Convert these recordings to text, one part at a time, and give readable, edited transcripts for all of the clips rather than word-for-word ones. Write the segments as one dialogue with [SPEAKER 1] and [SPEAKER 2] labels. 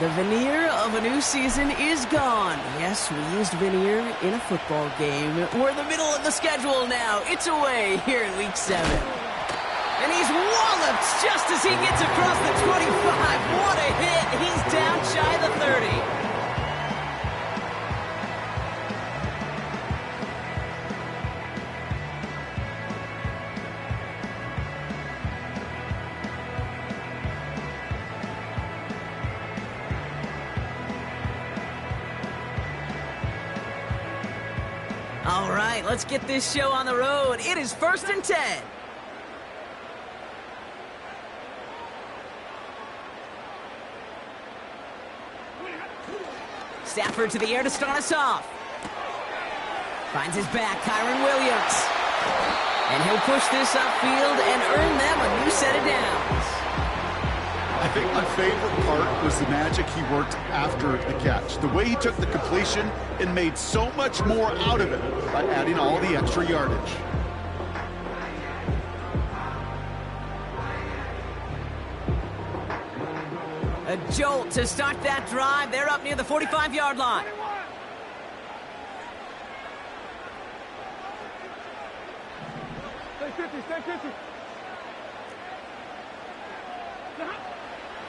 [SPEAKER 1] The veneer of a new season is gone. Yes, we used veneer in a football game. We're in the middle of the schedule now. It's away here in Week 7. And he's walloped just as he gets across the 25. What a hit. He's down shy of the 30. All right, let's get this show on the road. It is 1st and 10. Stafford to the air to start us off. Finds his back, Kyron Williams. And he'll push this upfield and earn them a new set of downs.
[SPEAKER 2] I think my favorite part was the magic he worked after the catch. The way he took the completion and made so much more out of it by adding all the extra yardage.
[SPEAKER 1] A jolt to start that drive. They're up near the 45-yard line.
[SPEAKER 3] Stay 50, stay 50.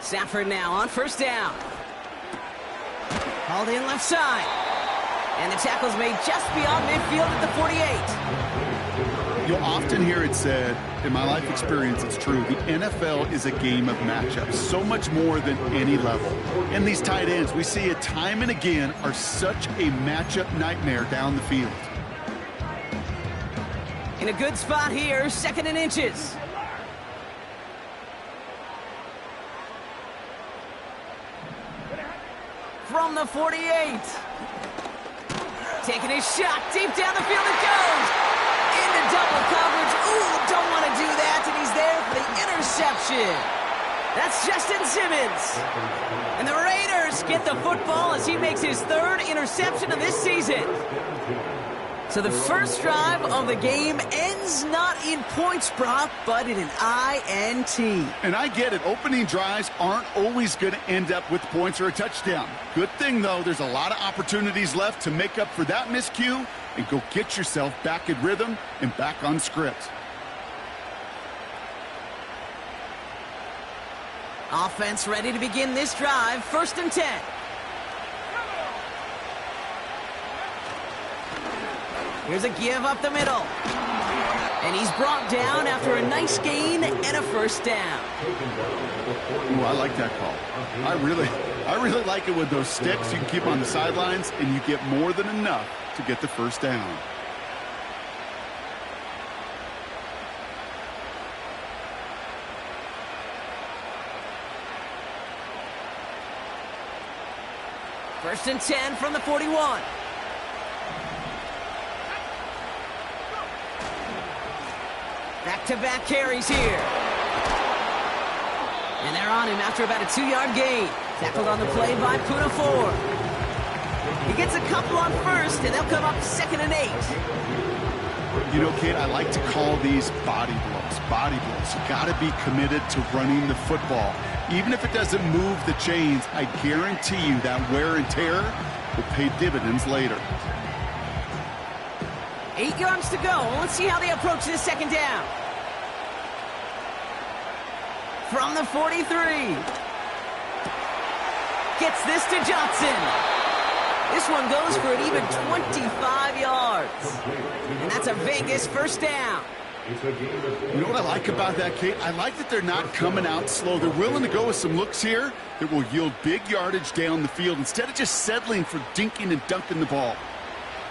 [SPEAKER 1] Stafford now on 1st down. Hauled in left side. And the tackle's made just beyond midfield at the 48.
[SPEAKER 2] You'll often hear it said, in my life experience it's true, the NFL is a game of matchups, so much more than any level. And these tight ends, we see it time and again, are such a matchup nightmare down the field.
[SPEAKER 1] In a good spot here, 2nd and inches. From the 48. Taking his shot, deep down the field it goes. Into double coverage. Ooh, don't want to do that, and he's there for the interception. That's Justin Simmons. And the Raiders get the football as he makes his 3rd interception of this season. So the first drive of the game ends not in points, Brock, but in an INT.
[SPEAKER 2] And I get it. Opening drives aren't always going to end up with points or a touchdown. Good thing, though, there's a lot of opportunities left to make up for that miscue and go get yourself back in rhythm and back on script.
[SPEAKER 1] Offense ready to begin this drive. 1st and 10. Here's a give up the middle. And he's brought down after a nice gain and a 1st down.
[SPEAKER 2] Ooh, I like that call. I really like it with those sticks you can keep on the sidelines and you get more than enough to get the 1st down.
[SPEAKER 1] First and 10 from the 41. Back-to-back carries here. And they're on him after about a 2-yard gain. Tackled on the play by Puna Ford. He gets a couple on 1st, and they'll come up 2nd and 8.
[SPEAKER 2] You know, Kate, I like to call these body blows. Body blows. You got to be committed to running the football. Even if it doesn't move the chains, I guarantee you that wear and tear will pay dividends later.
[SPEAKER 1] 8 yards to go. Let's see how they approach this 2nd down. From the 43. Gets this to Johnson. This one goes for an even 25 yards. And that's a Vegas 1st down.
[SPEAKER 2] You know what I like about that, Kate? I like that they're not coming out slow. They're willing to go with some looks here that will yield big yardage down the field instead of just settling for dinking and dunking the ball.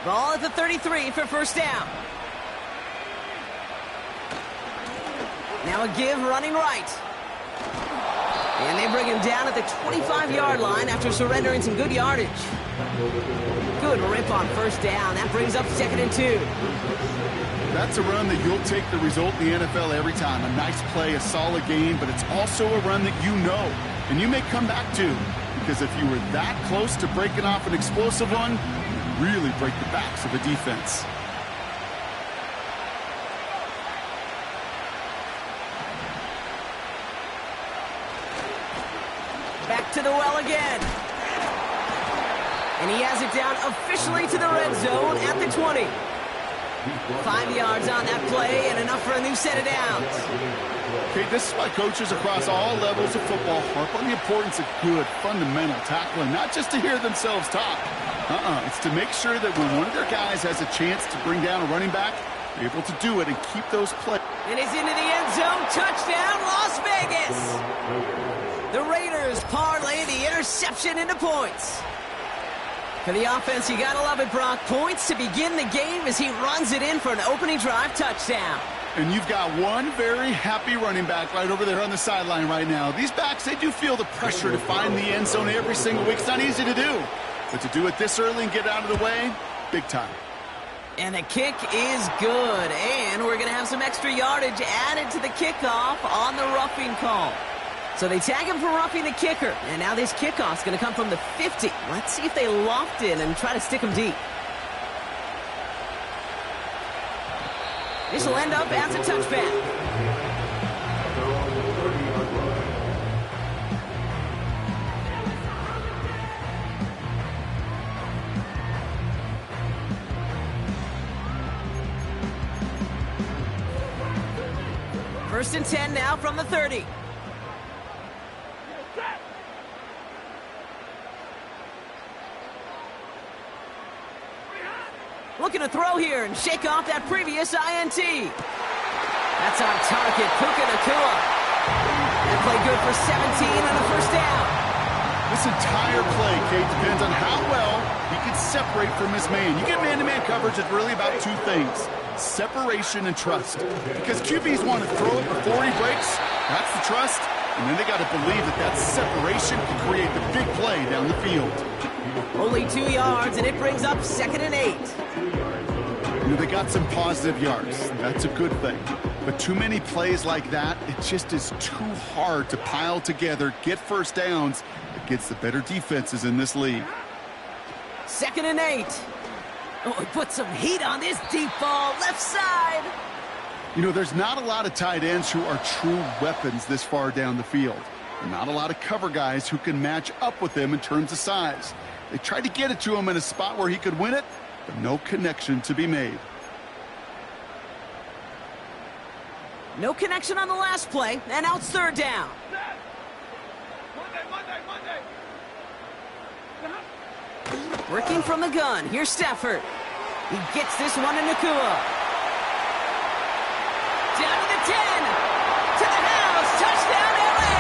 [SPEAKER 1] Ball at the 33 for 1st down. Now a give running right. And they bring him down at the 25-yard line after surrendering some good yardage. Good rip on 1st down. That brings up 2nd and 2.
[SPEAKER 2] That's a run that you'll take the result in the NFL every time. A nice play, a solid game, but it's also a run that you know and you may come back to, because if you were that close to breaking off an explosive one, you really break the backs of the defense.
[SPEAKER 1] to the well again. And he has it down officially to the red zone at the 20. 5 yards on that play and enough for a new set of downs.
[SPEAKER 2] Okay, this is why coaches across all levels of football harp on the importance of good, fundamental tackling, not just to hear themselves talk. It's to make sure that when one of their guys has a chance to bring down a running back, they're able to do it and keep those plays.
[SPEAKER 1] And he's into the end zone. Touchdown, Las Vegas. The Raiders parlay the interception into points. For the offense, you gotta love it, Brock. Points to begin the game as he runs it in for an opening drive touchdown.
[SPEAKER 2] And you've got one very happy running back right over there on the sideline right now. These backs, they do feel the pressure to find the end zone every single week. It's not easy to do. But to do it this early and get out of the way, big time.
[SPEAKER 1] And the kick is good. And we're going to have some extra yardage added to the kickoff on the roughing call. So they tag him for roughing the kicker. And now this kickoff's going to come from the 50. Let's see if they loft in and try to stick him deep. This will end up as a touchback. First and 10 now from the 30. Looking to throw here and shake off that previous INT. That's on target, Puka Nacua. That play good for 17 on a first down.
[SPEAKER 2] This entire play, Kate, depends on how well he can separate from his man. You get man-to-man coverage, it's really about two things: separation and trust. Because QBs want to throw it before he breaks. That's the trust. And then they got to believe that that separation can create the big play down the field.
[SPEAKER 1] Only 2 yards, and it brings up 2nd and 8.
[SPEAKER 2] You know, they got some positive yards. That's a good thing. But too many plays like that, it just is too hard to pile together, get first downs against the better defenses in this league.
[SPEAKER 1] 2nd and 8. Oh, he put some heat on this deep ball, left side.
[SPEAKER 2] You know, there's not a lot of tight ends who are true weapons this far down the field. Not a lot of cover guys who can match up with him in terms of size. They tried to get it to him in a spot where he could win it, but no connection to be made.
[SPEAKER 1] No connection on the last play, and now it's 3rd down. Working from the gun, here's Stafford. He gets this one to Nacua. Down to the 10, to the house, touchdown LA!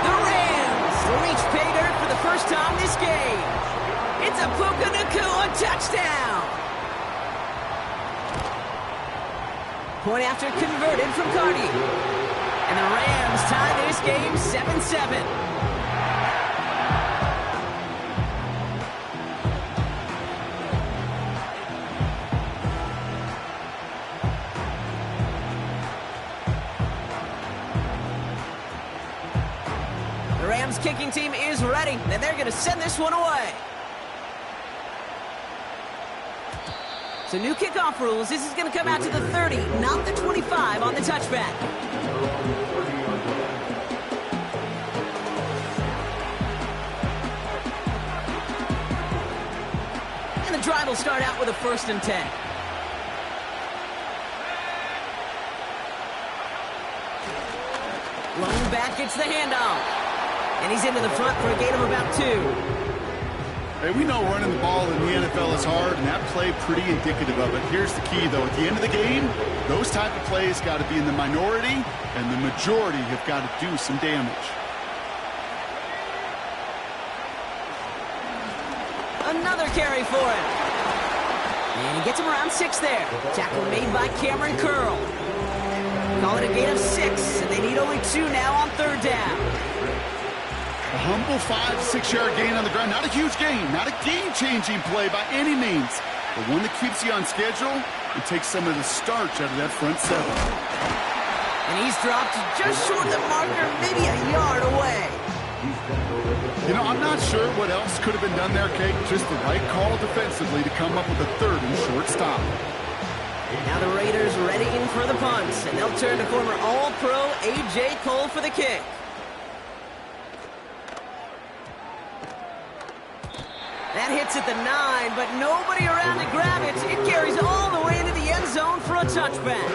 [SPEAKER 1] The Rams reach pay dirt for the first time this game. It's a Puka Nacua touchdown. Point after converted from Cardi. And the Rams tie this game 7-7. The Rams kicking team is ready, and they're going to send this one away. So new kickoff rules. This is going to come out to the 30, not the 25 on the touchback. And the drive will start out with a 1st and 10. Lone back gets the handoff. And he's into the front for a gain of about 2.
[SPEAKER 2] Hey, we know running the ball in the NFL is hard, and that play pretty indicative of it. Here's the key, though. At the end of the game, those type of plays got to be in the minority, and the majority have got to do some damage.
[SPEAKER 1] Another carry for him. And he gets him around 6 there. Tackle made by Cameron Curl. Call it a gain of 6, and they need only 2 now on 3rd down.
[SPEAKER 2] A humble 5-6 yard gain on the ground. Not a huge gain, not a game-changing play by any means, but one that keeps you on schedule and takes some of the starch out of that front 7.
[SPEAKER 1] And he's dropped just short of the marker, maybe a yard away.
[SPEAKER 2] You know, I'm not sure what else could have been done there, Kate. Just the right call defensively to come up with a 3rd and short stop.
[SPEAKER 1] Now the Raiders readying for the punts, and they'll turn to former All-Pro A.J. Cole for the kick. That hits at the 9, but nobody around to grab it. It carries all the way into the end zone for a touchback.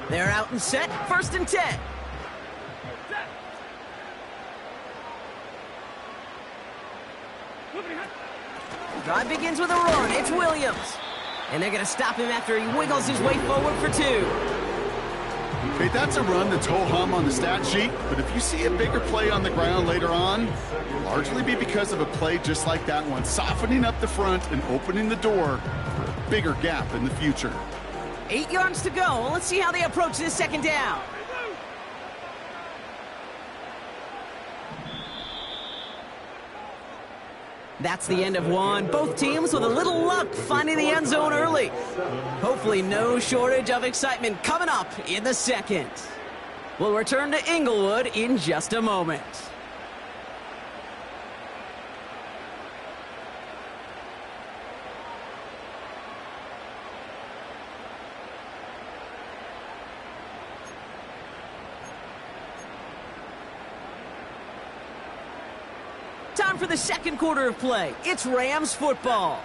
[SPEAKER 1] They're out and set, 1st and 10. Drive begins with a run. It's Williams. And they're going to stop him after he wiggles his way forward for 2.
[SPEAKER 2] Okay, that's a run that's ho-hum on the stat sheet, but if you see a bigger play on the ground later on, it'll largely be because of a play just like that one, softening up the front and opening the door for a bigger gap in the future.
[SPEAKER 1] 8 yards to go. Let's see how they approach this 2nd down. That's the end of one. Both teams with a little luck finding the end zone early. Hopefully no shortage of excitement coming up in the 2nd. We'll return to Inglewood in just a moment. Time for the 2nd quarter of play. It's Rams football.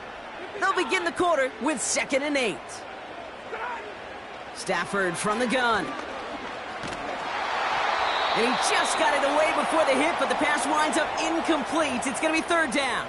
[SPEAKER 1] They'll begin the quarter with 2nd and 8. Stafford from the gun. And he just got it away before the hit, but the pass winds up incomplete. It's going to be 3rd down.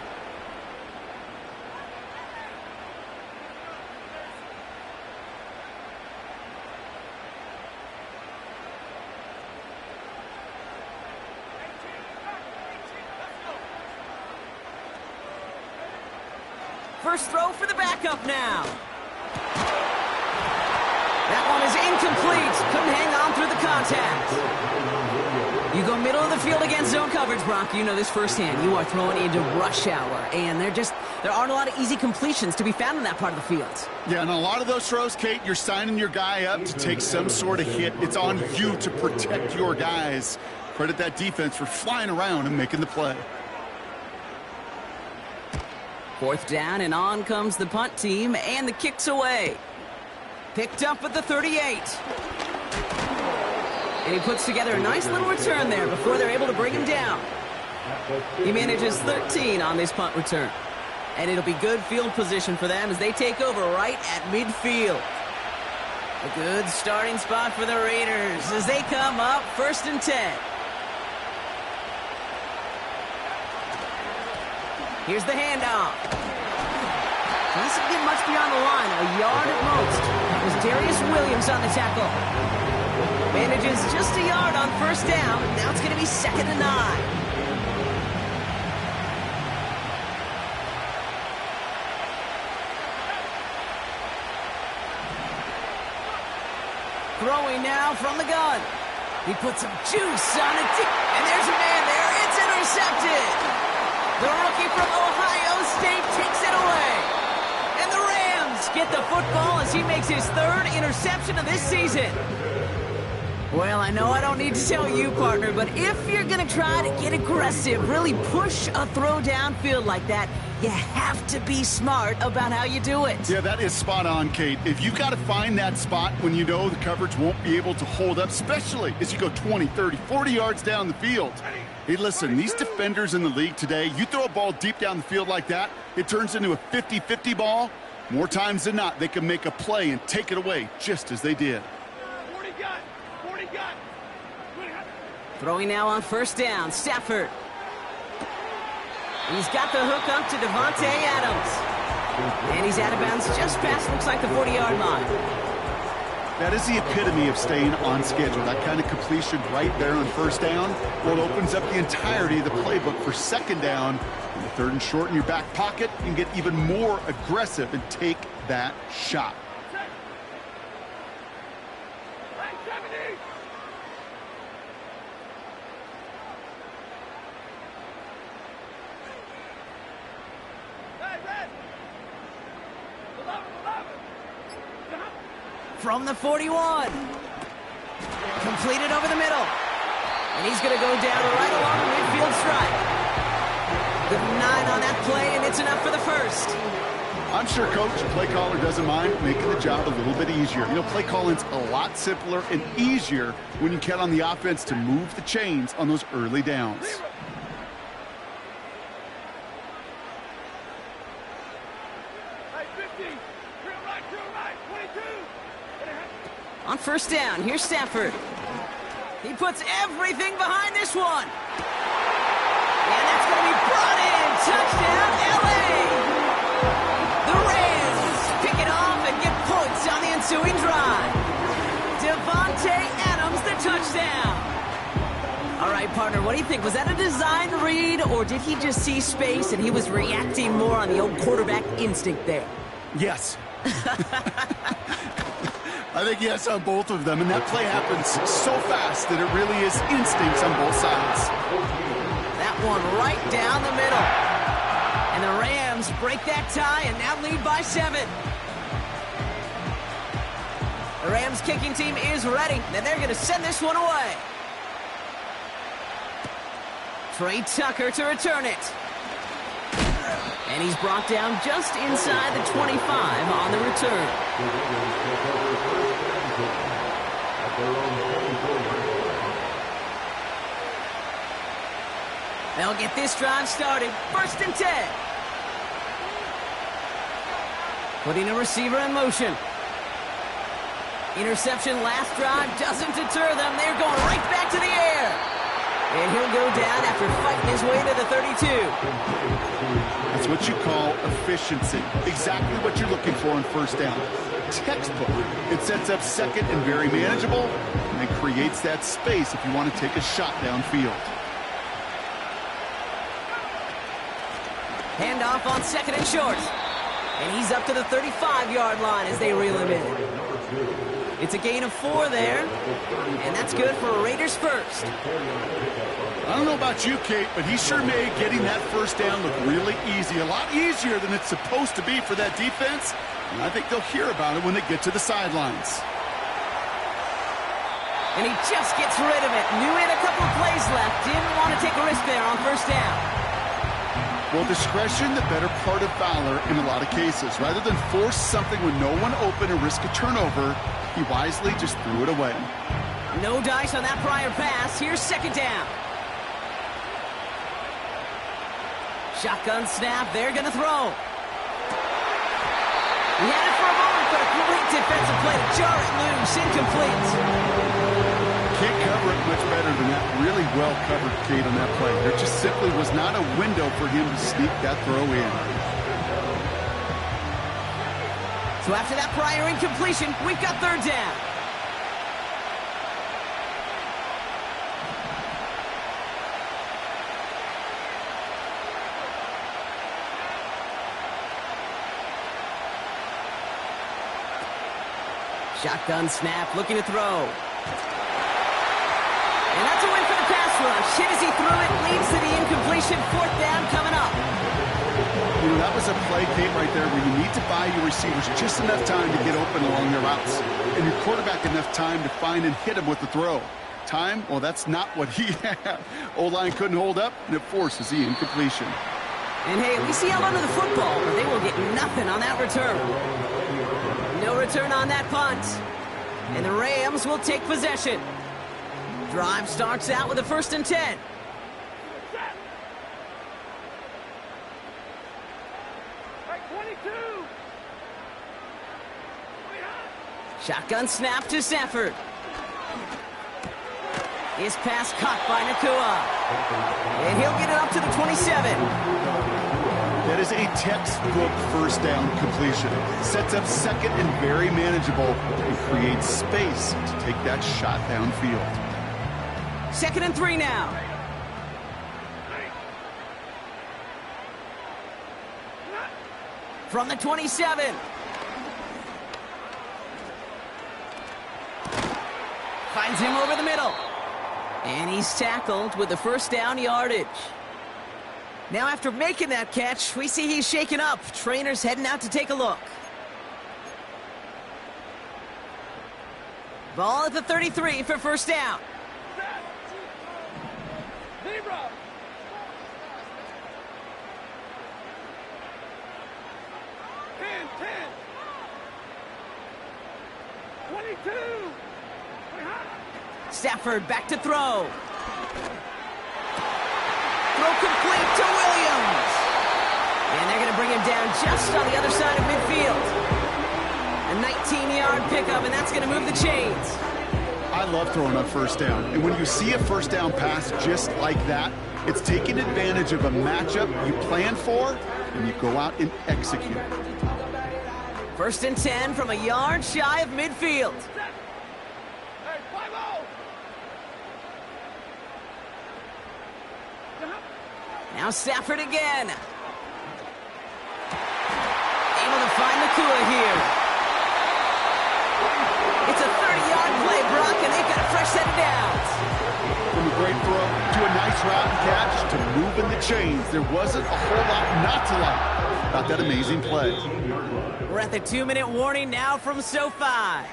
[SPEAKER 1] First throw for the backup now. That one is incomplete. Couldn't hang on through the contact. You go middle of the field against zone coverage, Brock. You know this firsthand. You are throwing into rush hour, and there aren't a lot of easy completions to be found in that part of the field.
[SPEAKER 2] Yeah, and a lot of those throws, Kate, you're signing your guy up to take some sort of hit. It's on you to protect your guys. Credit that defense for flying around and making the play.
[SPEAKER 1] 4th down, and on comes the punt team, and the kick's away. Picked up at the 38. And he puts together a nice little return there before they're able to bring him down. He manages 13 on this punt return. And it'll be good field position for them as they take over right at midfield. A good starting spot for the Raiders as they come up 1st and 10. Here's the handoff. Doesn't get much beyond the line, a yard at most. That was Darius Williams on the tackle. Manages just a yard on 1st down, and now it's going to be 2nd and 9. Throwing now from the gun. He puts some juice on it, and there's a man there. It's intercepted. The rookie from Ohio State takes it away. And the Rams get the football as he makes his 3rd interception of this season. Well, I know I don't need to tell you, partner, but if you're going to try to get aggressive, really push a throw downfield like that, you have to be smart about how you do it.
[SPEAKER 2] Yeah, that is spot on, Kate. If you've got to find that spot when you know the coverage won't be able to hold up, especially as you go 20, 30, 40 yards down the field. Hey, listen, these defenders in the league today, you throw a ball deep down the field like that, it turns into a 50-50 ball. More times than not, they can make a play and take it away just as they did.
[SPEAKER 1] Throwing now on 1st down, Stafford. He's got the hook up to Devontae Adams. And he's out of bounds just past, looks like, the 40-yard line.
[SPEAKER 2] That is the epitome of staying on schedule. That kind of completion right there on 1st down. Well, it opens up the entirety of the playbook for 2nd down. And the 3rd and short in your back pocket, you can get even more aggressive and take that shot.
[SPEAKER 1] From the 41. Completed over the middle. And he's going to go down right along the midfield stripe. Good 9 on that play, and it's enough for the 1st.
[SPEAKER 2] I'm sure coach and play caller doesn't mind making the job a little bit easier. You know, play calling's a lot simpler and easier when you count on the offense to move the chains on those early downs.
[SPEAKER 1] On first down, here's Stafford. He puts everything behind this one. And that's going to be brought in. Touchdown, L.A. The Rams pick it off and get points on the ensuing drive. Devontae Adams, the touchdown. All right, partner, what do you think? Was that a design read, or did he just see space and he was reacting more on the old quarterback instinct there?
[SPEAKER 2] Yes. I think yes on both of them, and that play happens so fast that it really is instincts on both sides.
[SPEAKER 1] That one right down the middle. And the Rams break that tie and now lead by 7. The Rams kicking team is ready, and they're going to send this one away. Trey Tucker to return it. And he's brought down just inside the 25 on the return. They'll get this drive started. 1st and 10. Putting a receiver in motion. Interception last drive doesn't deter them. They're going right back to the air. And he'll go down after fighting his way to the 32.
[SPEAKER 2] That's what you call efficiency. Exactly what you're looking for on first down. Textbook. It sets up second and very manageable, and it creates that space if you want to take a shot downfield.
[SPEAKER 1] Handoff on 2nd and short. And he's up to the 35-yard line as they reel him in. It's a gain of 4 there, and that's good for a Raiders first.
[SPEAKER 2] I don't know about you, Kate, but he sure made getting that first down look really easy. A lot easier than it's supposed to be for that defense. And I think they'll hear about it when they get to the sidelines.
[SPEAKER 1] And he just gets rid of it. Knew he had a couple of plays left. Didn't want to take a risk there on first down.
[SPEAKER 2] Well, discretion, the better part of valor in a lot of cases. Rather than force something with no one open and risk a turnover, he wisely just threw it away.
[SPEAKER 1] No dice on that prior pass. Here's 2nd down. Shotgun snap. They're going to throw. He had it for a moment, but a great defensive play to jar it loose. Incomplete.
[SPEAKER 2] Can't cover it much better than that. Really well covered, Kate, on that play. There just simply was not a window for him to sneak that throw in.
[SPEAKER 1] So after that prior incompletion, we've got 3rd down. Shotgun snap, looking to throw. And that's a win for the pass rush. Hit as he threw it, leads to the incompletion. 4th down coming up.
[SPEAKER 2] You know, that was a play, Kate, right there where you need to buy your receivers just enough time to get open along their routes. And your quarterback enough time to find and hit him with the throw. Time? Well, that's not what he had. O-line couldn't hold up, and it forces the incompletion.
[SPEAKER 1] And hey, we see out under the football, but they will get nothing on that return. No return on that punt. And the Rams will take possession. Drive starts out with a 1st and 10. Shotgun snap to Stafford. His pass caught by Nakua. And he'll get it up to the 27.
[SPEAKER 2] That is a textbook first down completion. Sets up second and very manageable and creates space to take that shot downfield.
[SPEAKER 1] 2nd and 3 now. From the 27. Finds him over the middle. And he's tackled with the 1st down yardage. Now after making that catch, we see he's shaken up. Trainer's heading out to take a look. Ball at the 33 for 1st down.
[SPEAKER 3] 10. 22.
[SPEAKER 1] Stafford back to throw. Throw complete to Williams. And they're going to bring him down just on the other side of midfield. A 19-yard pickup, and that's going to move the chains.
[SPEAKER 2] I love throwing on first down. And when you see a first down pass just like that, it's taking advantage of a matchup you plan for, and you go out and execute.
[SPEAKER 1] 1st and 10 from a yard shy of midfield.
[SPEAKER 3] Hey, 5-0.
[SPEAKER 1] Now Stafford again. Able to find Nakua here. It's a 30-yard play, Brock, and they've got a fresh set of downs.
[SPEAKER 2] From a great throw to a nice route and catch to moving the chains, there wasn't a whole lot not to like about that amazing play.
[SPEAKER 1] We're at the 2-minute warning now from SoFi.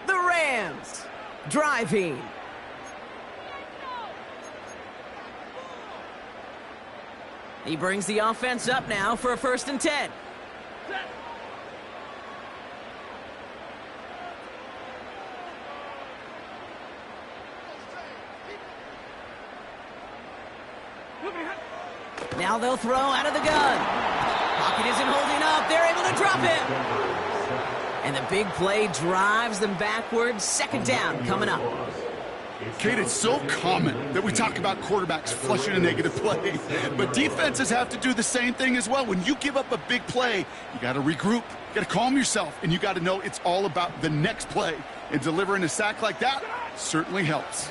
[SPEAKER 1] The Rams driving. He brings the offense up now for a 1st and 10. Now they'll throw out of the gun. Pocket isn't holding up. They're able to drop him. And the big play drives them backwards. 2nd down coming up.
[SPEAKER 2] Kate, it's so common that we talk about quarterbacks flushing a negative play, but defenses have to do the same thing as well. When you give up a big play, you got to regroup, you got to calm yourself, and you got to know it's all about the next play. And delivering a sack like that certainly helps.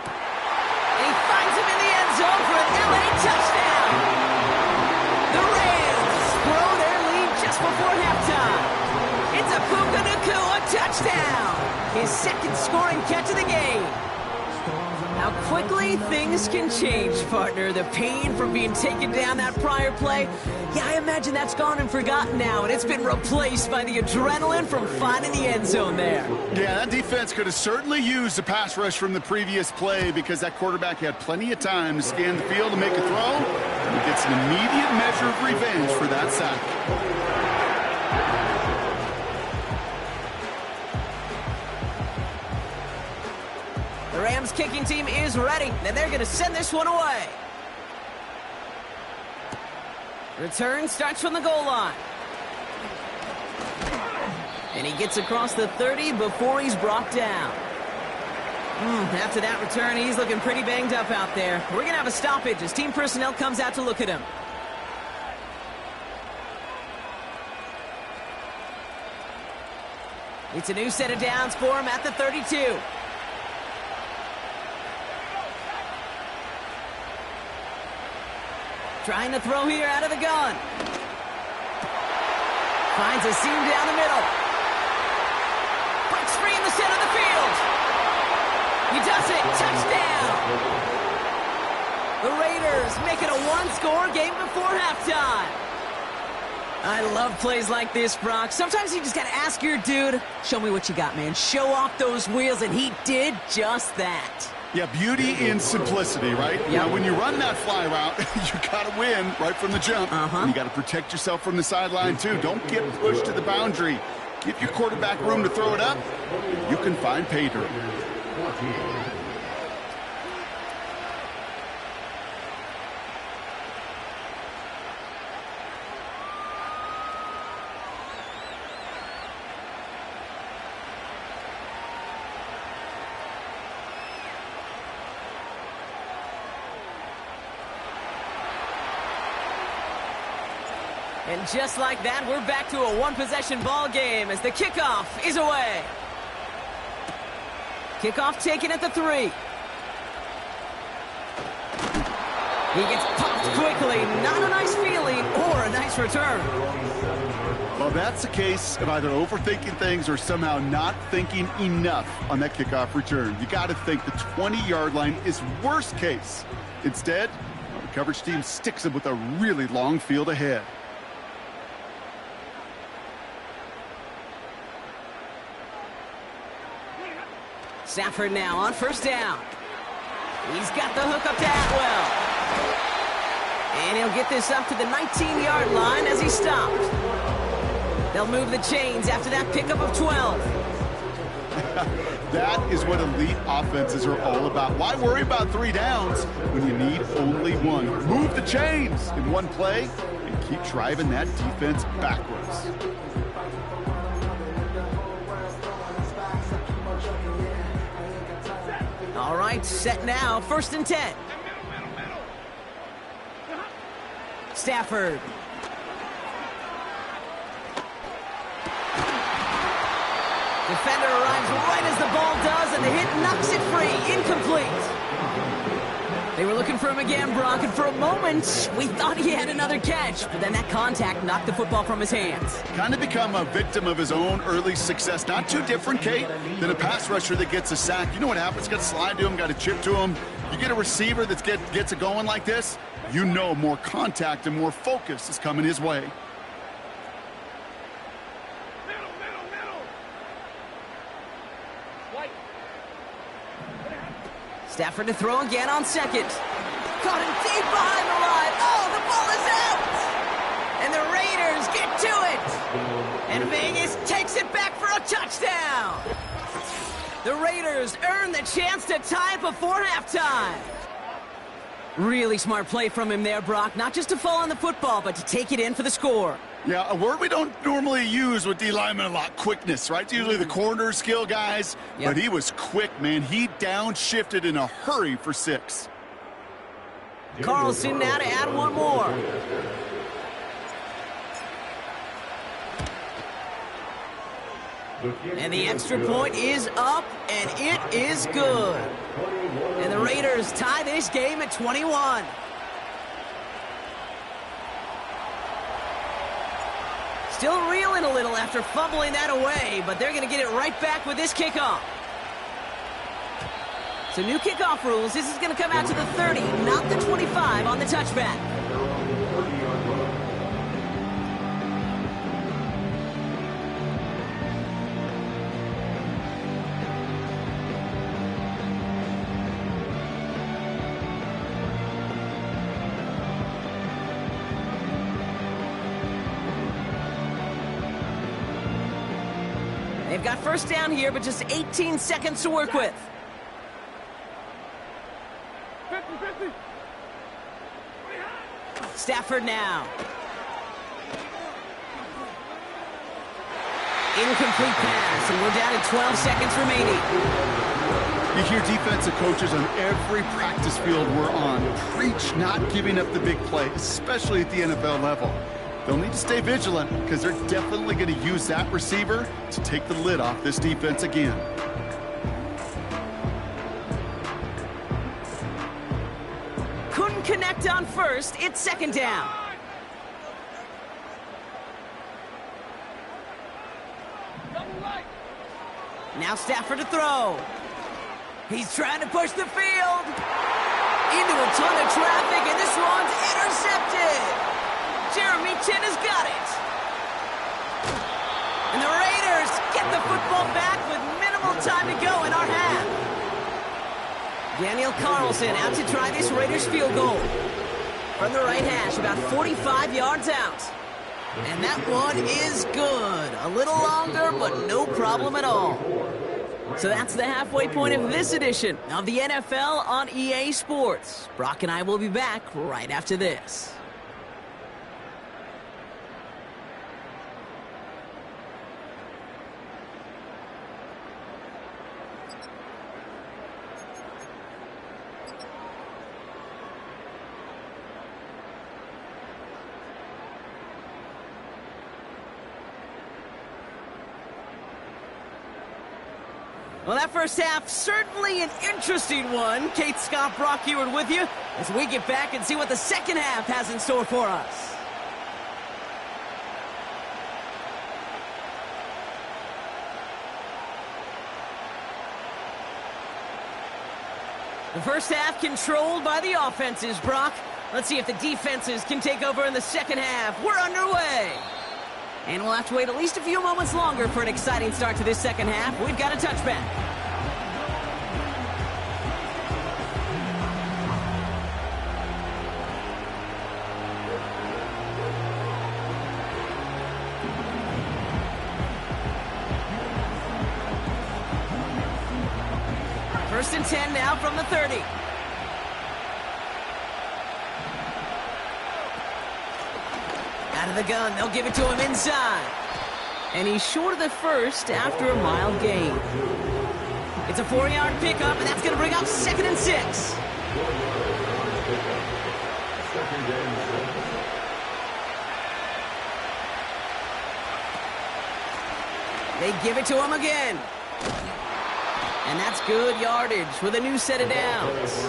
[SPEAKER 1] And he finds him in the end zone for an LA touchdown. The Rams throw their lead just before halftime. It's a Puka Nakua touchdown. His 2nd scoring catch of the game. How quickly things can change, partner. The pain from being taken down that prior play, yeah, I imagine that's gone and forgotten now, and it's been replaced by the adrenaline from finding the end zone there.
[SPEAKER 2] Yeah, that defense could have certainly used a pass rush from the previous play because that quarterback had plenty of time to scan the field and make a throw. And he gets an immediate measure of revenge for that sack.
[SPEAKER 1] The Rams kicking team is ready, and they're going to send this one away. Return starts from the goal line. And he gets across the 30 before he's brought down. After that return, he's looking pretty banged up out there. We're going to have a stoppage as team personnel comes out to look at him. It's a new set of downs for him at the 32. Trying to throw here out of the gun. Finds a seam down the middle. Breaks free in the center of the field. He does it. Touchdown. The Raiders make it a one-score game before halftime. I love plays like this, Brock. Sometimes you just got to ask your dude, show me what you got, man. Show off those wheels, and he did just that.
[SPEAKER 2] Yeah, beauty in simplicity, right?
[SPEAKER 1] Yep.
[SPEAKER 2] Now, when you run that fly route, you got to win right from the jump. And you got to protect yourself from the sideline, too. Don't get pushed to the boundary. Give your quarterback room to throw it up. You can find pay dirt.
[SPEAKER 1] And just like that, we're back to a one-possession ball game as the kickoff is away. Kickoff taken at the 3. He gets popped quickly. Not a nice feeling or a nice return.
[SPEAKER 2] Well, that's the case of either overthinking things or somehow not thinking enough on that kickoff return. You got to think the 20-yard line is worst case. Instead, the coverage team sticks him with a really long field ahead.
[SPEAKER 1] Stafford now on 1st down. He's got the hook up to Atwell. And he'll get this up to the 19-yard line as he stopped. They'll move the chains after that pickup of 12.
[SPEAKER 2] That is what elite offenses are all about. Why worry about 3 downs when you need only 1? Move the chains in one play and keep driving that defense backwards.
[SPEAKER 1] All right, set now, 1st and 10. Stafford. Defender arrives right as the ball does, and the hit knocks it free. Incomplete. They were looking for him again, Brock, and for a moment, we thought he had another catch, but then that contact knocked the football from his hands.
[SPEAKER 2] Kind of become a victim of his own early success. Not too different, Kate, than a pass rusher that gets a sack. You know what happens? Got to slide to him, got to chip to him. You get a receiver that gets it going like this, you know more contact and more focus is coming his way.
[SPEAKER 1] Stafford to throw again on 2nd. Caught him deep behind the line. Oh, the ball is out! And the Raiders get to it! And Vegas takes it back for a touchdown! The Raiders earn the chance to tie it before halftime. Really smart play from him there, Brock. Not just to fall on the football, but to take it in for the score.
[SPEAKER 2] Yeah, a word we don't normally use with D linemen a lot, quickness, right? It's usually the corner skill guys, but he was quick, man. He downshifted in a hurry for 6.
[SPEAKER 1] Carlson now to add 1 more. And the extra point is up, and it is good. And the Raiders tie this game at 21. Still reeling a little after fumbling that away, but they're going to get it right back with this kickoff. So new kickoff rules. This is going to come out to the 30, not the 25 on the touchback. They've got 1st down here, but just 18 seconds to work with.
[SPEAKER 3] 50-50.
[SPEAKER 1] Stafford now. Incomplete pass, and we're down to 12 seconds remaining.
[SPEAKER 2] You hear defensive coaches on every practice field we're on preach not giving up the big play, especially at the NFL level. They'll need to stay vigilant because they're definitely going to use that receiver to take the lid off this defense again.
[SPEAKER 1] Couldn't connect on 1st. It's 2nd down. Now Stafford to throw. He's trying to push the field into a ton of traffic, and this one's intercepted. Jeremy Chin has got it. And the Raiders get the football back with minimal time to go in our half. Daniel Carlson out to try this Raiders field goal. From the right hash, about 45 yards out. And that one is good. A little longer, but no problem at all. So that's the halfway point of this edition of the NFL on EA Sports. Brock and I will be back right after this. Well, that first half, certainly an interesting one. Kate, Scott, Brock Eward with you as we get back and see what the second half has in store for us. The first half controlled by the offenses, Brock. Let's see if the defenses can take over in the second half. We're underway. And we'll have to wait at least a few moments longer for an exciting start to this second half. We've got a touchback. First and 10 now from the 30. Out of the gun, they'll give it to him inside. And he's short of the first after a mile gain. It's a 4-yard pickup, and that's going to bring up 2nd and 6. They give it to him again. And that's good yardage with a new set of downs.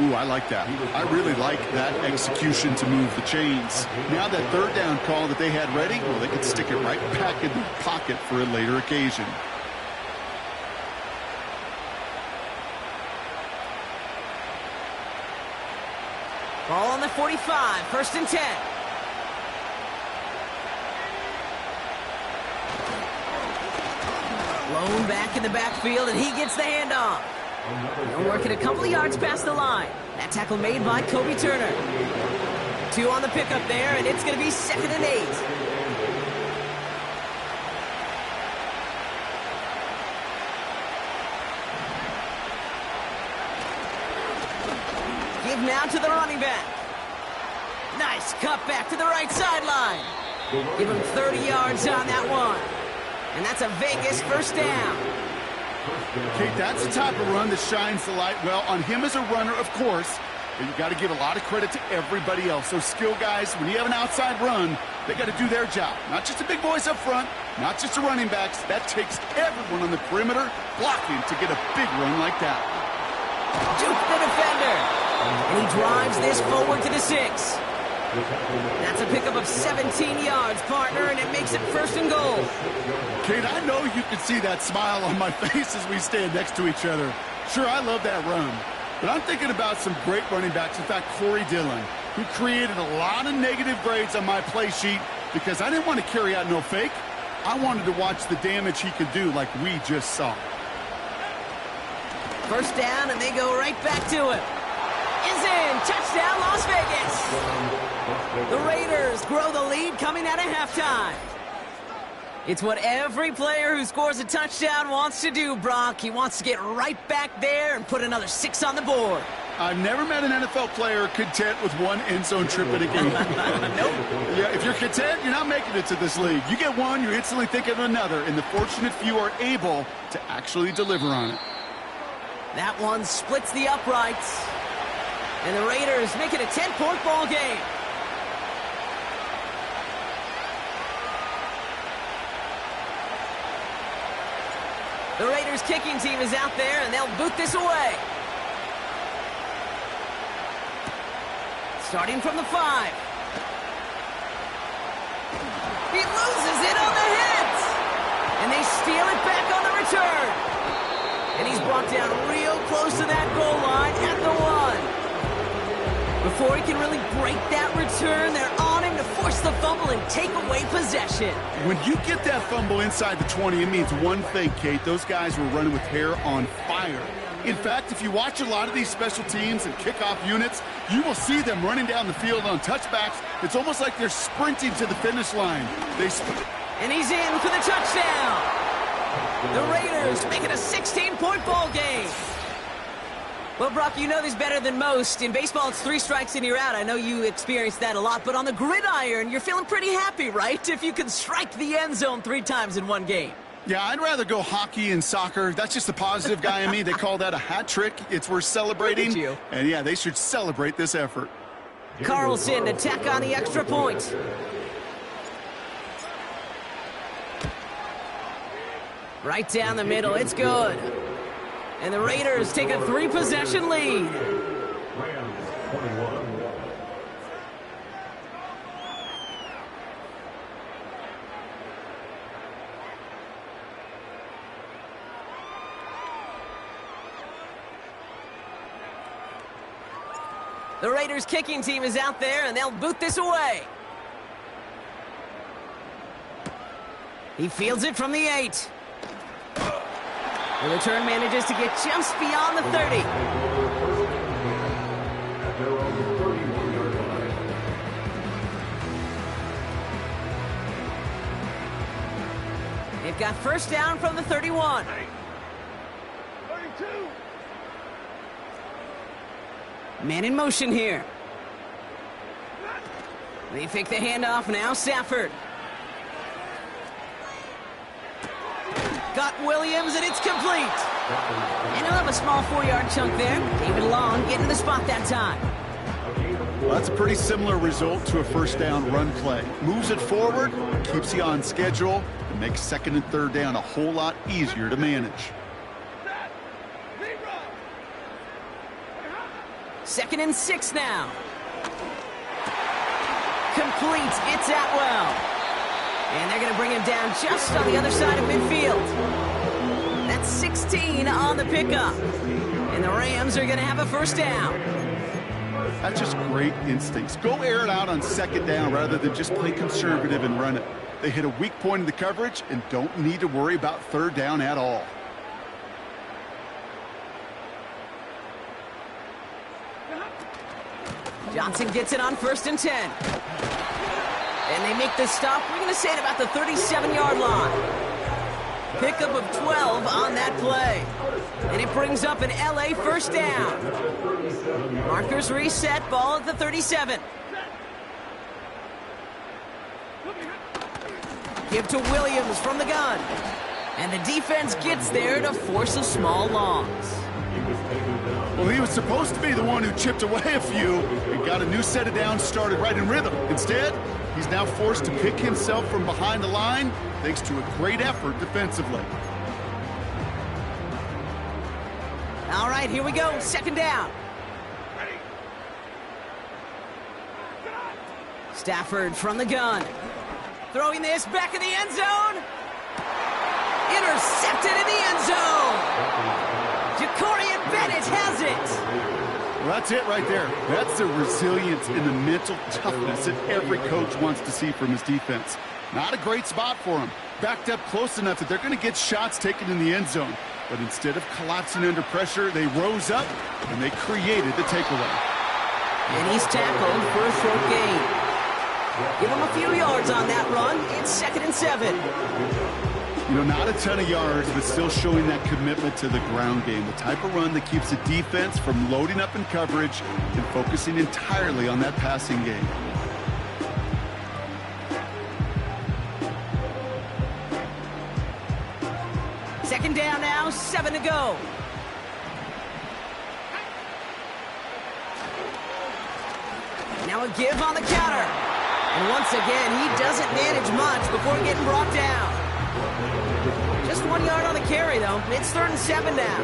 [SPEAKER 2] Ooh, I like that. I really like that execution to move the chains. Now that 3rd down call that they had ready, well, they could stick it right back in the pocket for a later occasion.
[SPEAKER 1] Ball on the 45, 1st and 10. Blown back in the backfield, and he gets the handoff. They'll work it a couple of yards past the line. That tackle made by Kobe Turner. 2 on the pickup there, and it's going to be 2nd and 8. Give now to the running back. Nice cut back to the right sideline. Give him 30 yards on that one. And that's a Vegas 1st down.
[SPEAKER 2] Okay, that's the type of run that shines the light well on him as a runner, of course. But you got to give a lot of credit to everybody else. Those skill guys, when you have an outside run, they got to do their job. Not just the big boys up front, not just the running backs. That takes everyone on the perimeter blocking to get a big run like that.
[SPEAKER 1] Juke the defender. And he drives this forward to the 6. That's a pickup of 17 yards, partner, and it makes it 1st and goal.
[SPEAKER 2] Kate, I know you can see that smile on my face as we stand next to each other. Sure, I love that run. But I'm thinking about some great running backs. In fact, Corey Dillon, who created a lot of negative grades on my play sheet because I didn't want to carry out no fake. I wanted to watch the damage he could do like we just saw.
[SPEAKER 1] 1st down, and they go right back to it. Is in. Touchdown, Las Vegas. The Raiders grow the lead coming out of halftime. It's what every player who scores a touchdown wants to do, Brock. He wants to get right back there and put another 6 on the board.
[SPEAKER 2] I've never met an NFL player content with one end zone trip at a game.
[SPEAKER 1] Nope.
[SPEAKER 2] Yeah, if you're content, you're not making it to this league. You get one, you're instantly thinking of another, and the fortunate few are able to actually deliver on it.
[SPEAKER 1] That one splits the uprights. And the Raiders make it a 10-point ball game. The Raiders kicking team is out there, and they'll boot this away. Starting from the 5. He loses it on the hit. And they steal it back on the return. And he's brought down real close to that goal line at the 1. Before he can really break that return, they're on him to force the fumble and take away possession.
[SPEAKER 2] When you get that fumble inside the 20, it means one thing, Kate. Those guys were running with hair on fire. In fact, if you watch a lot of these special teams and kickoff units, you will see them running down the field on touchbacks. It's almost like they're sprinting to the finish line.
[SPEAKER 1] And he's in for the touchdown. The Raiders make it a 16-point ball game. Well, Brock, you know this better than most. In baseball, it's 3 strikes and you're out. I know you experienced that a lot, but on the gridiron, you're feeling pretty happy, right? If you can strike the end zone 3 times in one game.
[SPEAKER 2] Yeah, I'd rather go hockey and soccer. That's just the positive guy in me. They call that a hat trick. It's worth celebrating.
[SPEAKER 1] Look at you.
[SPEAKER 2] And yeah, they should celebrate this effort.
[SPEAKER 1] Carlson to tack on the extra point. Right down the middle. It's good. And the Raiders take a 3-possession lead. The Raiders kicking team is out there, and they'll boot this away. He fields it from the 8. The return manages to get just beyond the 30. They've got 1st down from the 31. Man in motion here. They fake the handoff now. Stafford. Got Williams, and it's complete. And he'll have a small 4-yard chunk there. David Long getting the spot that time.
[SPEAKER 2] Well, that's a pretty similar result to a first down run play. Moves it forward, keeps you on schedule, and makes second and third down a whole lot easier to manage.
[SPEAKER 1] 2nd and 6 now. Complete. It's Atwell. And they're going to bring him down just on the other side of midfield. That's 16 on the pickup. And the Rams are going to have a first down.
[SPEAKER 2] That's just great instincts. Go air it out on second down rather than just play conservative and run it. They hit a weak point in the coverage and don't need to worry about third down at all.
[SPEAKER 1] Johnson gets it on 1st and 10. And they make the stop. We're going to say it about the 37-yard line. Pickup of 12 on that play. And it brings up an LA first down. Markers reset, ball at the 37. Give to Williams from the gun. And the defense gets there to force a small loss.
[SPEAKER 2] Well, he was supposed to be the one who chipped away a few and got a new set of downs started right in rhythm. Instead, he's now forced to pick himself from behind the line thanks to a great effort defensively.
[SPEAKER 1] All right, here we go. 2nd down. Stafford from the gun. Throwing this back in the end zone. Intercepted in the end zone. Jacorian Bennett has it.
[SPEAKER 2] Well, that's it right there. That's the resilience and the mental toughness that every coach wants to see from his defense. Not a great spot for him. Backed up close enough that they're going to get shots taken in the end zone. But instead of collapsing under pressure, they rose up and they created the takeaway.
[SPEAKER 1] And he's tackled for a short gain. Give him a few yards on that run. It's 2nd and 7.
[SPEAKER 2] You know, not a ton of yards, but still showing that commitment to the ground game. The type of run that keeps the defense from loading up in coverage and focusing entirely on that passing game.
[SPEAKER 1] Second down now, 7 to go. Now a give on the counter. And once again, he doesn't manage much before getting brought down. Just 1 yard on the carry, though. It's 3rd and 7 now.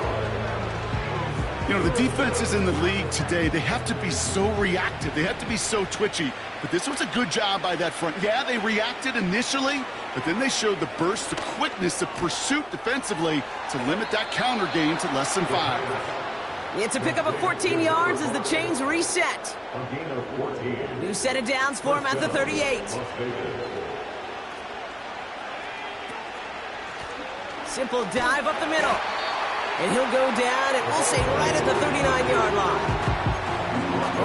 [SPEAKER 2] You know, the defenses in the league today, they have to be so reactive. They have to be so twitchy. But this was a good job by that front. Yeah, they reacted initially, but then they showed the burst, the quickness, the pursuit defensively to limit that counter gain to less than 5.
[SPEAKER 1] It's a pickup of 14 yards as the chains reset. New set of downs for him at the 38. Simple dive up the middle. And he'll go down, and we'll say right at the 39-yard line.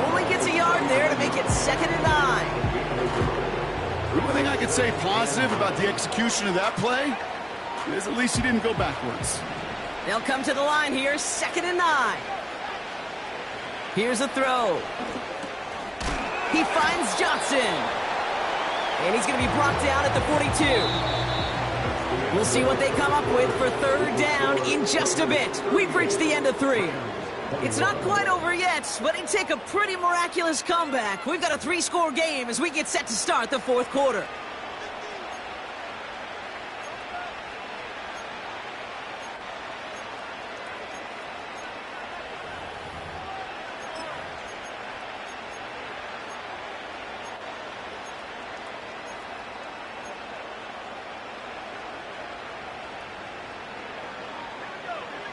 [SPEAKER 1] Only gets a yard there to make it 2nd and 9.
[SPEAKER 2] The only thing I could say positive about the execution of that play is at least he didn't go backwards.
[SPEAKER 1] They'll come to the line here, 2nd and 9. Here's a throw. He finds Johnson. And he's going to be brought down at the 42. We'll see what they come up with for 3rd down in just a bit. We've reached the end of 3. It's not quite over yet, but it'd take a pretty miraculous comeback. We've got a 3-score game as we get set to start the 4th quarter.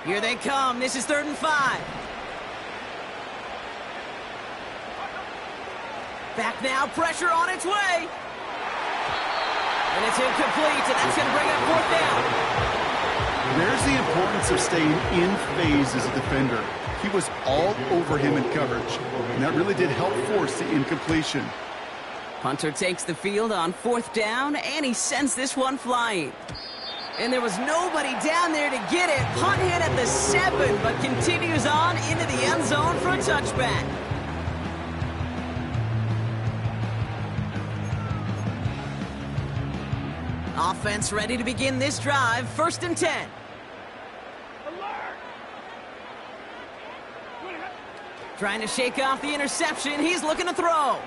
[SPEAKER 1] Here they come. This is 3rd and 5. Back now, pressure on its way. And it's incomplete, and that's going to bring up 4th down.
[SPEAKER 2] There's the importance of staying in phase as a defender. He was all over him in coverage, and that really did help force the incompletion.
[SPEAKER 1] Punter takes the field on 4th down, and he sends this one flying. And there was nobody down there to get it. Punt hit at the 7, but continues on into the end zone for a touchback. Offense ready to begin this drive. 1st and 10. Trying to shake off the interception. He's looking to throw.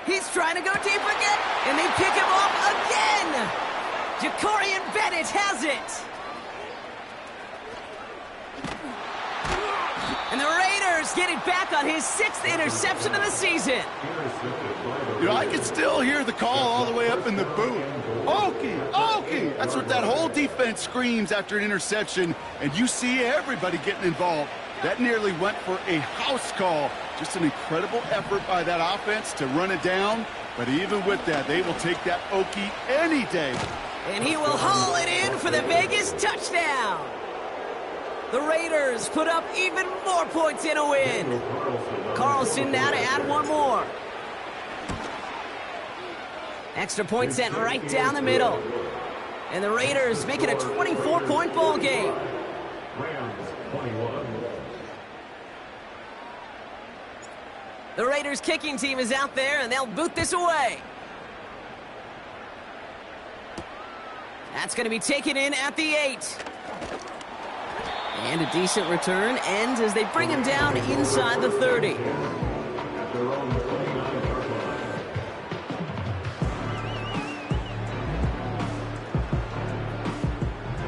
[SPEAKER 1] He's trying to go deep again, and they pick him off again. Jacorian Bennett has it. And the Raiders get it back on his 6th interception of the season.
[SPEAKER 2] You know, I can still hear the call all the way up in the booth. Okie, Okie! That's what that whole defense screams after an interception, and you see everybody getting involved. That nearly went for a house call. Just an incredible effort by that offense to run it down. But even with that, they will take that Okie any day.
[SPEAKER 1] And he will haul it in for the Vegas touchdown. The Raiders put up even more points in a win. Carlson now to add one more. Extra point sent right down the middle. And the Raiders make it a 24-point ball game. The Raiders kicking team is out there, and they'll boot this away. That's going to be taken in at the 8. And a decent return ends as they bring him down inside the 30.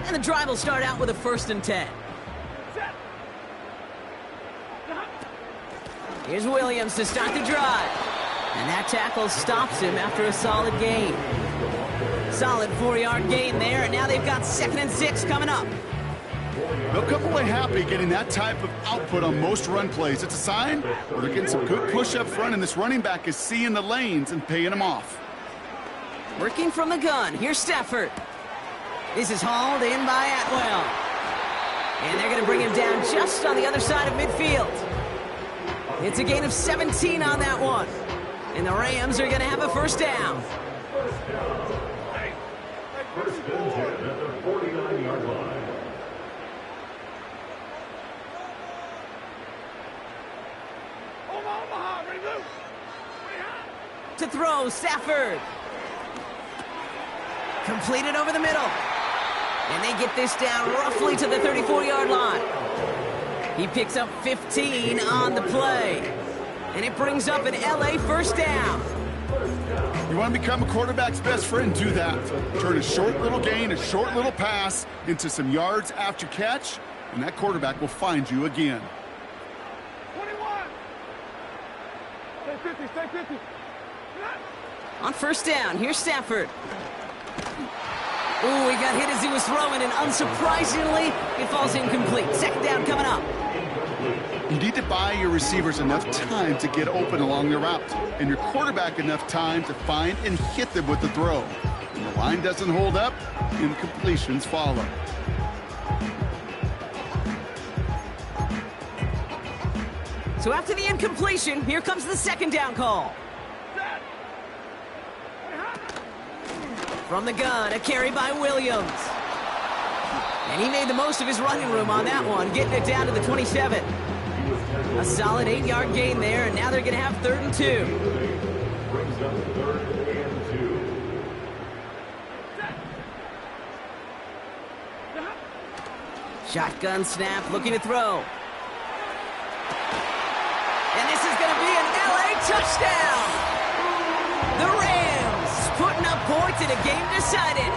[SPEAKER 1] And the drive will start out with a 1st and 10. Here's Williams to start the drive. And that tackle stops him after a solid gain. Solid 4-yard gain there, and now they've got 2nd and 6 coming up.
[SPEAKER 2] They'll come away happy getting that type of output on most run plays. It's a sign where they're getting some good push up front, and this running back is seeing the lanes and paying them off.
[SPEAKER 1] Working from the gun, here's Stafford. This is hauled in by Atwell. And they're going to bring him down just on the other side of midfield. It's a gain of 17 on that one. And the Rams are going to have a 1st down.
[SPEAKER 3] First and 10 at the 49-yard line.
[SPEAKER 1] To throw, Stafford. Completed over the middle. And they get this down roughly to the 34-yard line. He picks up 15 on the play. And it brings up an LA 1st down.
[SPEAKER 2] You want to become a quarterback's best friend? Do that. Turn a short little gain, a short little pass into some yards after catch, and that quarterback will find you again.
[SPEAKER 3] 21. Stay 50, stay 50.
[SPEAKER 1] On 1st down, here's Stafford. Ooh, he got hit as he was throwing, and unsurprisingly, it falls incomplete. 2nd down coming up.
[SPEAKER 2] You need to buy your receivers enough time to get open along the route, and your quarterback enough time to find and hit them with the throw. When the line doesn't hold up, incompletions follow.
[SPEAKER 1] So after the incompletion, here comes the 2nd down call. From the gun, a carry by Williams. And he made the most of his running room on that one, getting it down to the 27. A solid 8-yard gain there, and now they're going to have 3rd and 2.
[SPEAKER 3] Brings up 3rd and 2.
[SPEAKER 1] Shotgun snap, looking to throw. And this is going to be an LA touchdown. The Rams putting up points in a game decided.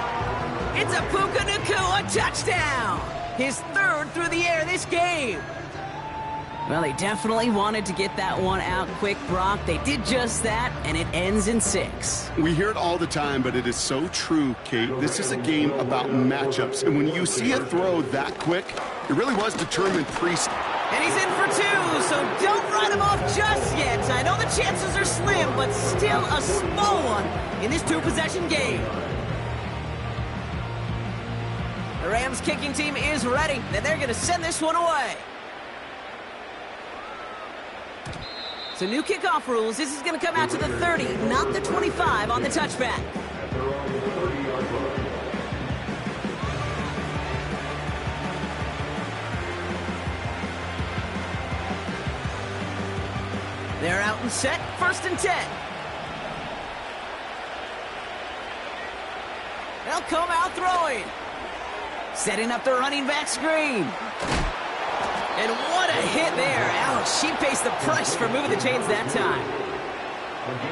[SPEAKER 1] It's a Puka Nacua touchdown. His 3rd through the air this game. Well, they definitely wanted to get that one out quick, Brock. They did just that, and it ends in 6.
[SPEAKER 2] We hear it all the time, but it is so true, Kate. This is a game about matchups, and when you see a throw that quick, it really was determined pre-snap.
[SPEAKER 1] And he's in for 2, so don't write him off just yet. I know the chances are slim, but still a small one in this 2-possession game. The Rams kicking team is ready, and they're going to send this one away. So new kickoff rules. This is going to come out to the 30, not the 25 on the touchback. set, 1st and 10. They'll come out throwing. Setting up the running back screen. And what a hit there. Ouch, she pays the price for moving the chains that time.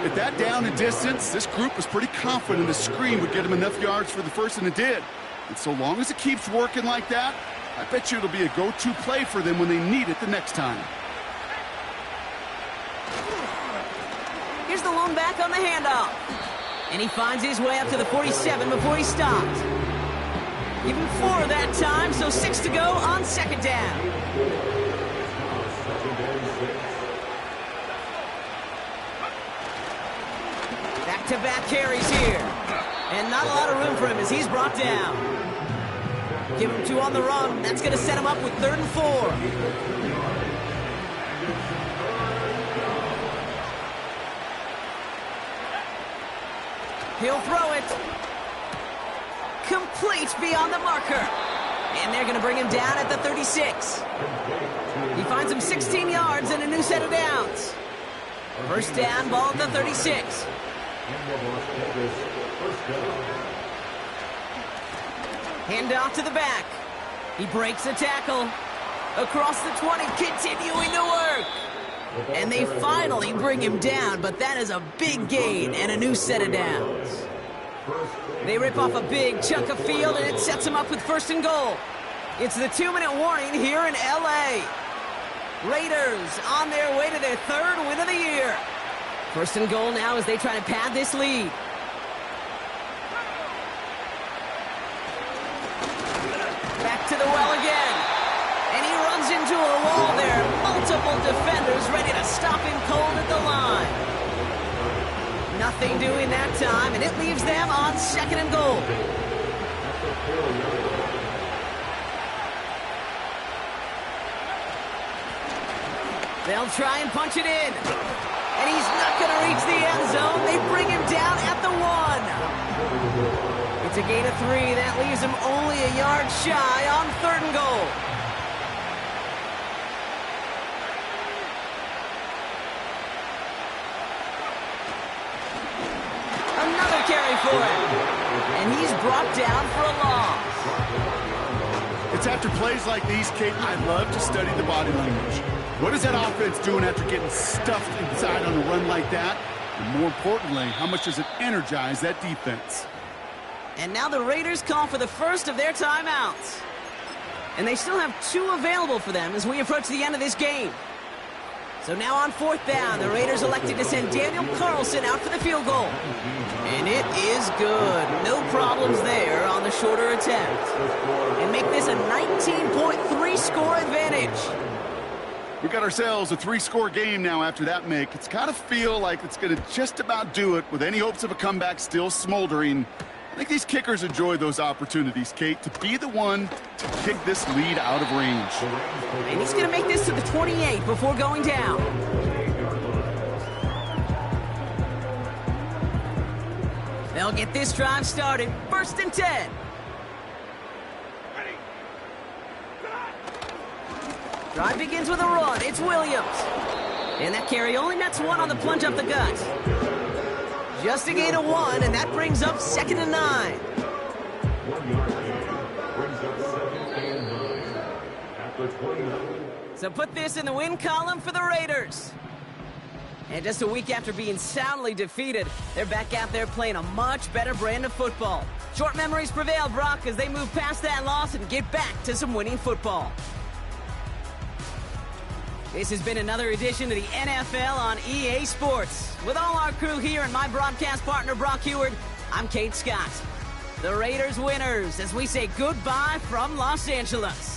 [SPEAKER 2] At that down and distance, this group was pretty confident the screen would get them enough yards for the first, and it did. And so long as it keeps working like that, I bet you it'll be a go-to play for them when they need it the next time.
[SPEAKER 1] Here's the lone back on the handoff. And he finds his way up to the 47 before he stops. Give him 4 that time, so 6 to go on 2nd down. Back-to-back carries here. And not a lot of room for him as he's brought down. Give him 2 on the run. That's going to set him up with 3rd and 4. He'll throw it. Complete beyond the marker. And they're going to bring him down at the 36. He finds him 16 yards and a new set of downs. 1st down, ball at the 36. Hand off to the back. He breaks the tackle. Across the 20, continuing to work. And they finally bring him down, but that is a big gain and a new set of downs. They rip off a big chunk of field, and it sets him up with 1st and goal. It's the 2-minute warning here in L.A. Raiders on their way to their 3rd win of the year. 1st and goal now as they try to pad this lead. Back to the well again. And he runs into a wall there. Multiple defenders ready to stop him cold at the line. Nothing doing that time, and it leaves them on 2nd and goal. They'll try and punch it in. And he's not going to reach the end zone. They bring him down at the 1. It's a gain of 3. That leaves him only a yard shy on 3rd and goal. Another carry for him. And he's brought down for a loss.
[SPEAKER 2] It's after plays like these, Kate, I love to study the body language. What is that offense doing after getting stuffed inside on a run like that? And more importantly, how much does it energize that defense?
[SPEAKER 1] And now the Raiders call for the first of their timeouts. And they still have 2 available for them as we approach the end of this game. So now on 4th down, the Raiders elected to send Daniel Carlson out for the field goal. And it is good. No problems there on the shorter attempt. And make this a 19.3 score advantage.
[SPEAKER 2] We got ourselves a 3-score game now after that make. It's got to feel like it's going to just about do it with any hopes of a comeback still smoldering. I think these kickers enjoy those opportunities, Kate, to be the one to kick this lead out of range.
[SPEAKER 1] And he's going to make this to the 28 before going down. They'll get this drive started. 1st and 10. Drive begins with a run. It's Williams. And that carry only nets 1 on the plunge up the gut. Just a gain of 1, and that brings up 2nd and 9.
[SPEAKER 3] 1 yard brings up 2nd and 9 at the 29.
[SPEAKER 1] So put this in the win column for the Raiders. And just a week after being soundly defeated, they're back out there playing a much better brand of football. Short memories prevail, Brock, as they move past that loss and get back to some winning football. This has been another edition of the NFL on EA Sports. With all our crew here and my broadcast partner, Brock Heward, I'm Kate Scott. The Raiders winners as we say goodbye from Los Angeles.